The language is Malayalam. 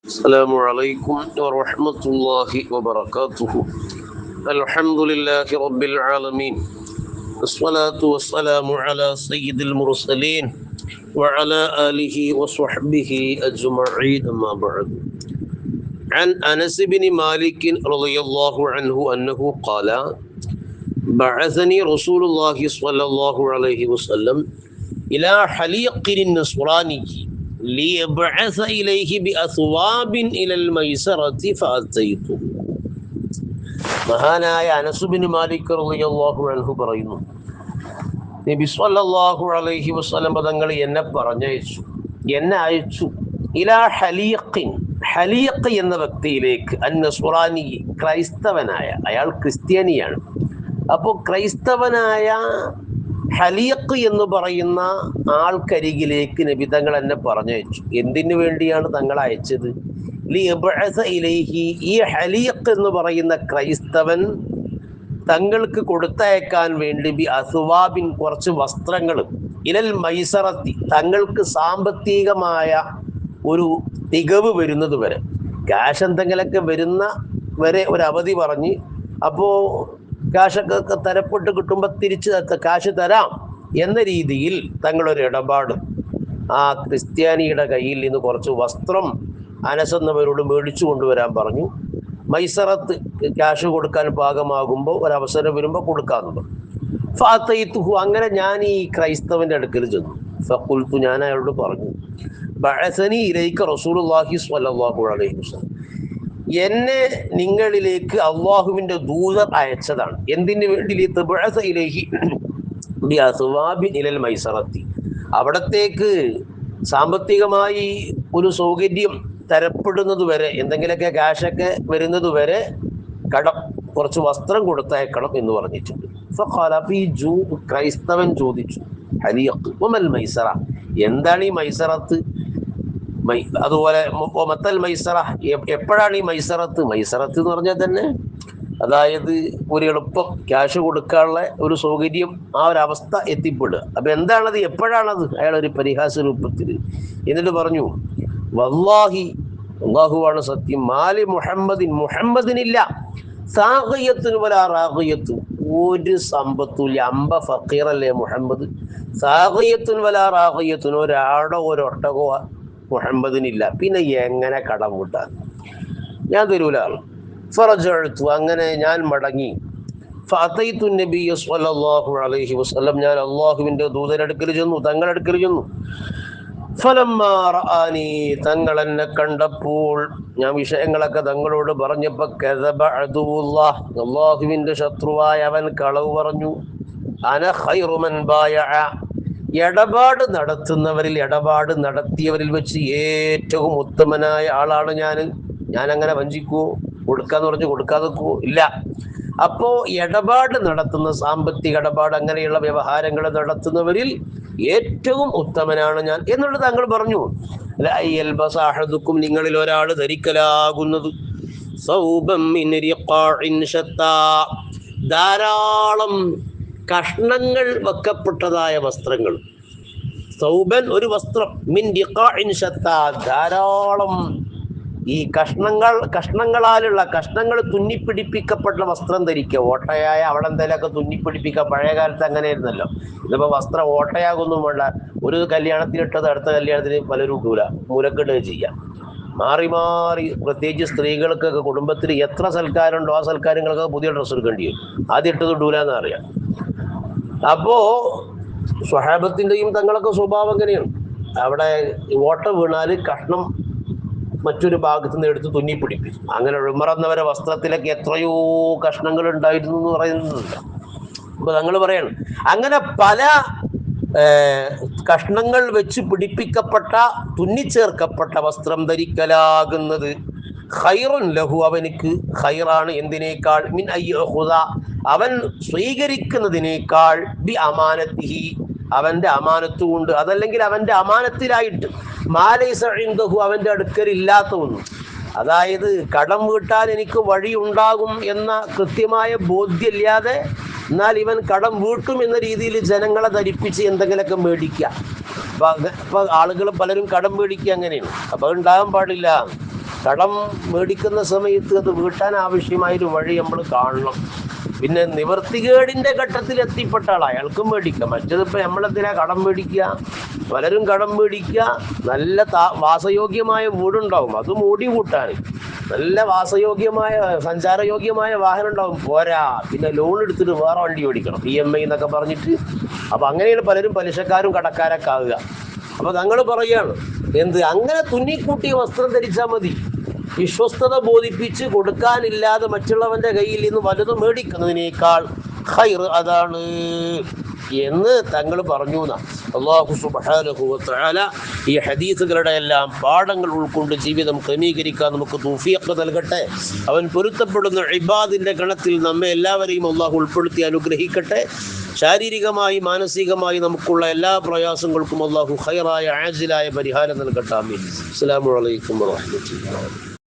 السلام عليكم ورحمة الله وبركاته. الحمد لله رب العالمين، الصلاة والسلام على سيد المرسلين وعلى آله وصحبه أجمعين، أما بعد. عن أنس بن مالك رضي الله عنه أنه قال: بعثني رسول الله صلى الله عليه وسلم إلى حليق النصراني ليبعث إليه بأثواب إلى الميسرة فأتيته. മഹാനായ അനസ് ബിൻ മാലിക് റളിയല്ലാഹു അൻഹു പറയുന്നു, നബി സ്വല്ലല്ലാഹു അലൈഹി വസല്ലം തങ്ങൾ എന്നെ അയച്ചു ഇലാ ഹലീഖിൻ, ഹലീഖ് എന്ന വ്യക്തിയിലേക്ക്, അന്നസ്റാനി, ക്രൈസ്തവനായ, അയാൾ ക്രിസ്ത്യാനിയാണ്. അപ്പോൾ ക്രൈസ്തവനായ ഹലീഖ് എന്ന് പറയുന്ന ആൾക്കരികിലേക്ക് നബി തങ്ങൾ എന്നെ പറഞ്ഞയച്ചു. എന്തിനു വേണ്ടിയാണ് തങ്ങൾ അയച്ചത്? ഈ ഹലീഖ് എന്ന് പറയുന്ന ക്രൈസ്തവൻ തങ്ങൾക്ക് കൊടുത്തയക്കാൻ വേണ്ടി ബി അസ്വാബിൻ, കുറച്ച് വസ്ത്രങ്ങൾ, ഇലൽ മൈസറത്തി, തങ്ങൾക്ക് സാമ്പത്തികമായ ഒരു തികവ് വരുന്നത് വരെ, കാശ് എന്തെങ്കിലൊക്കെ വരുന്ന വരെ ഒരു അവധി പറഞ്ഞ്, അപ്പോൾ കാശൊക്കെ തരപ്പെട്ട് കിട്ടുമ്പോൾ തിരിച്ച് കാശ് തരാം എന്ന രീതിയിൽ തങ്ങളൊരു ഇടപാട് ആ ക്രിസ്ത്യാനിയുടെ കയ്യിൽ നിന്ന് കുറച്ച് വസ്ത്രം അനസ് എന്നവരോട് മേടിച്ചു കൊണ്ടുവരാൻ പറഞ്ഞു. മൈസറത്ത്, ക്യാഷ് കൊടുക്കാൻ പാകമാകുമ്പോൾ ഒരവസരം വരുമ്പോൾ കൊടുക്കാമെന്ന് പറഞ്ഞു. ഫഅതൈതുഹു, അങ്ങനെ ഞാൻ ഈ ക്രൈസ്തവന്റെ അടുക്കൽ ചെന്നു. ഫഖുൽതു, ഞാൻ അയാളോട് പറഞ്ഞു, ബഅസനി ഇലൈക റസൂലുള്ളാഹി സ്വല്ലല്ലാഹു അലൈഹി വസല്ലം, എന്നെ നിങ്ങളിലേക്ക് അള്ളാഹുവിന്റെ ദൂതർ അയച്ചതാണ്. എന്തിനു വേണ്ടി? തബഅസ ഇലൈഹി ബി അസ്വാബിൻ ഇലൽ മൈസറത്തി, അവിടത്തേക്ക് സാമ്പത്തികമായി ഒരു സൗകര്യം തരപ്പെടുന്നത് വരെ, എന്തെങ്കിലുമൊക്കെ കാശൊക്കെ വരുന്നത് വരെ കുറച്ച് വസ്ത്രം കൊടുത്തയക്കണം എന്ന് പറഞ്ഞിട്ടുണ്ട്. ക്രൈസ്തവൻ ചോദിച്ചു, ഹലീഖ് മൈസറ, എന്താണ് ഈ മൈസറത്ത്? അതുപോലെ മത്തൽ മൈസറ, എപ്പോഴാണ് ഈ മൈസറത്ത്? മൈസറത്ത് എന്ന് പറഞ്ഞാൽ തന്നെ, അതായത് ഒരു എളുപ്പം ക്യാഷ് കൊടുക്കാനുള്ള ഒരു സൗകര്യം, ആ ഒരു അവസ്ഥ എത്തിപ്പെടുക. അപ്പൊ എന്താണത്, എപ്പോഴാണത്? അയാൾ ഒരു പരിഹാസ രൂപത്തിൽ എന്നിട്ട് പറഞ്ഞു, വല്ലാഹി, അല്ലാഹുവാണ് സത്യം, മാലി മുഹമ്മദിൻ, മുഹമ്മദിനില്ല സാഖിയത്തുൻ വലാ റാഖിയത്തുൻ, ഒരു സമ്പത്തുമില്ല. അമ്പ ഫഖീറല്ലേ മുഹമ്മദ്. സാഖിയത്തുൻ വലാ റാഖിയത്തുൻ, ഒരാടോ ഒരൊട്ടകോ മുഹമ്മദിനില്ല. പിന്നെ എങ്ങനെ കടം വീട്ടാൻ? ഞാൻ തരൂല. ഫറജഅ്തു, അങ്ങനെ ഞാൻ മടങ്ങി. ഫഅതൈതു നബിയ സ്വല്ലല്ലാഹു അലൈഹി വസല്ലം, ഞാൻ അല്ലാഹുവിന്റെ ദൂതനടുക്കൽ ചെന്നു, തങ്ങളടുക്കൽ ചെന്നു. ഫലമ്മാ റആനി, തങ്ങൾ എന്നെ കണ്ടപ്പോൾ, ഞാൻ വിഷയങ്ങളൊക്കെ തങ്ങളോട് പറഞ്ഞപ്പോൾ, കദബ അദുവുല്ലാഹ്, അല്ലാഹുവിന്റെ ശത്രുവായ അവൻ കളവ് പറഞ്ഞു. അന ഖൈറു മൻ ബായഅ, ഇടപാട് നടത്തുന്നവരിൽ, ഇടപാട് നടത്തിയവരിൽ വെച്ച് ഏറ്റവും ഉത്തമനായ ആളാണ് ഞാൻ അങ്ങനെ വഞ്ചിക്കുവോ? കൊടുക്കാന്ന് പറഞ്ഞു കൊടുക്കാതെക്കുവോ? ഇല്ല. അപ്പോ ഇടപാട് നടത്തുന്ന, സാമ്പത്തിക ഇടപാട്, അങ്ങനെയുള്ള വ്യവഹാരങ്ങൾ നടത്തുന്നവരിൽ ഏറ്റവും ഉത്തമനാണ് ഞാൻ എന്നുള്ളത് താങ്കൾ പറഞ്ഞു. നിങ്ങളിൽ ഒരാൾ ധരിക്കലാകുന്നത് ധാരാളം കഷ്ണങ്ങൾ വെക്കപ്പെട്ടതായ വസ്ത്രങ്ങൾ. സൗബൻ, ഒരു വസ്ത്രം, മിൻ ദിഖാഇൻ ശത്താ, ധാരാളം ഈ കഷ്ണങ്ങളാലുള്ള, കഷ്ണങ്ങൾ തുന്നിപ്പിടിപ്പിക്കപ്പെട്ട വസ്ത്രം ധരിക്കുക. ഓട്ടയായ അവിടെ എന്തെങ്കിലുമൊക്കെ തുന്നിപ്പിടിപ്പിക്കുക. പഴയ കാലത്ത് അങ്ങനെയായിരുന്നല്ലോ. ഇതിപ്പോൾ വസ്ത്രം ഓട്ടയാകൊന്നും വേണ്ട, ഒരു കല്യാണത്തിനിട്ടത് അടുത്ത കല്യാണത്തിന് പലരും ഇടൂല, മൂലക്കെട്ട് ചെയ്യാം. മാറി മാറി, പ്രത്യേകിച്ച് സ്ത്രീകൾക്കൊക്കെ കുടുംബത്തിൽ എത്ര സൽക്കാരുണ്ടോ ആ സൽക്കാരങ്ങളൊക്കെ പുതിയ ഡ്രസ്സ് എടുക്കേണ്ടി വരും. ആദ്യം ഇട്ടത് ഇടൂലെന്ന് അറിയാം. അപ്പോ സ്വഹാബത്തിന്റെയും തങ്ങളൊക്കെ സ്വഭാവം എങ്ങനെയാണ്? അവിടെ ഓട്ട വീണാല് കഷ്ണം മറ്റൊരു ഭാഗത്ത് നിന്ന് എടുത്ത് തുന്നിപ്പിടിപ്പിച്ചു. അങ്ങനെ ഉമർ എന്നവരെ വസ്ത്രത്തിലൊക്കെ എത്രയോ കഷ്ണങ്ങൾ ഉണ്ടായിരുന്നു എന്ന് പറയുന്നുണ്ട്. അപ്പൊ തങ്ങൾ പറയാണ്, അങ്ങനെ പല കഷ്ണങ്ങൾ വെച്ച് പിടിപ്പിക്കപ്പെട്ട, തുന്നിച്ചേർക്കപ്പെട്ട വസ്ത്രം ധരിക്കലാകുന്നത് ഖൈറുൻ ലഹു, അവനിക്ക് ഖൈറാണ്. എന്തിനേക്കാൾ? മിൻ അയ്യഖുദ, അവൻ സ്വീകരിക്കുന്നതിനേക്കാൾ, ബി അമാനത്തിഹി, അവന്റെ അമാനത്ത് കൊണ്ട്, അതല്ലെങ്കിൽ അവന്റെ അമാനത്തിലായിട്ട്, മാലൈസ ഇൻദഹു, അവന്റെ അടുക്കൽ ഇല്ലാത്ത ഒന്നും. അതായത് കടം വീട്ടാൻ എനിക്ക് വഴി ഉണ്ടാകും എന്ന കൃത്യമായ ബോധ്യമില്ലാതെ, എന്നാൽ ഇവൻ കടം വീട്ടും എന്ന രീതിയിൽ ജനങ്ങളെ ധരിപ്പിച്ച് എന്തെങ്കിലുമൊക്കെ മേടിക്കുക. അപ്പൊ ആളുകൾ പലരും കടം മേടിക്കുക അങ്ങനെയാണ്. അപ്പൊ ഉണ്ടാകാൻ പാടില്ല. കടം മേടിക്കുന്ന സമയത്ത് അത് വീട്ടാൻ ആവശ്യമായൊരു വഴി നമ്മൾ കാണണം. പിന്നെ നിവർത്തികേടിന്റെ ഘട്ടത്തിൽ എത്തിപ്പെട്ട ആൾ അയാൾക്കും മേടിക്കാം. മറ്റേതിപ്പോൾ നമ്മളെന്തിനാ കടം മേടിക്കുക? പലരും കടം മേടിക്കുക, നല്ല വാസയോഗ്യമായ വീടുണ്ടാവും, അത് മൂടി കൂട്ടാൻ നല്ല വാസയോഗ്യമായ സഞ്ചാരയോഗ്യമായ വാഹനം ഉണ്ടാവും, പോരാ പിന്നെ ലോൺ എടുത്തിട്ട് വേറെ വണ്ടി ഓടിക്കണം, EMI എന്നൊക്കെ പറഞ്ഞിട്ട്. അപ്പം അങ്ങനെയാണ് പലരും പലിശക്കാരും കടക്കാരൊക്കെ ആവുക. അപ്പം തങ്ങൾ പറയുകയാണ്, എന്ത് അങ്ങനെ തുന്നിക്കൂട്ടിയ വസ്ത്രം ധരിച്ചാൽ മതി, വിശ്വസ്തത ബോധിപ്പിച്ച് കൊടുക്കാനില്ലാതെ മറ്റുള്ളവന്റെ കയ്യിൽ നിന്ന് വലുത് മേടിക്കുന്നതിനേക്കാൾ ഖൈർ അതാണ് എന്ന് തങ്ങൾ പറഞ്ഞു. അല്ലാഹു സുബ്ഹാനഹു വ തആല ഈ ഹദീസുകളുടെ എല്ലാം പാഠങ്ങൾ ഉൾക്കൊണ്ട് ജീവിതം ക്രമീകരിക്കാൻ നമുക്ക് തൗഫീഖ് നൽകട്ടെ. അവൻ പൊരുത്തപ്പെടുന്ന ഇബാദിന്റെ ഗണത്തിൽ നമ്മെ എല്ലാവരെയും അല്ലാഹു ഉൾപ്പെടുത്തി അനുഗ്രഹിക്കട്ടെ. ശാരീരികമായി മാനസികമായി നമുക്കുള്ള എല്ലാ പ്രയാസങ്ങൾക്കും അല്ലാഹു ഖൈറായ ആജിലായ പരിഹാരം നൽകട്ടെ. ആമീൻ. അസ്സലാമു അലൈക്കും വറഹ്മത്തുള്ളാഹി.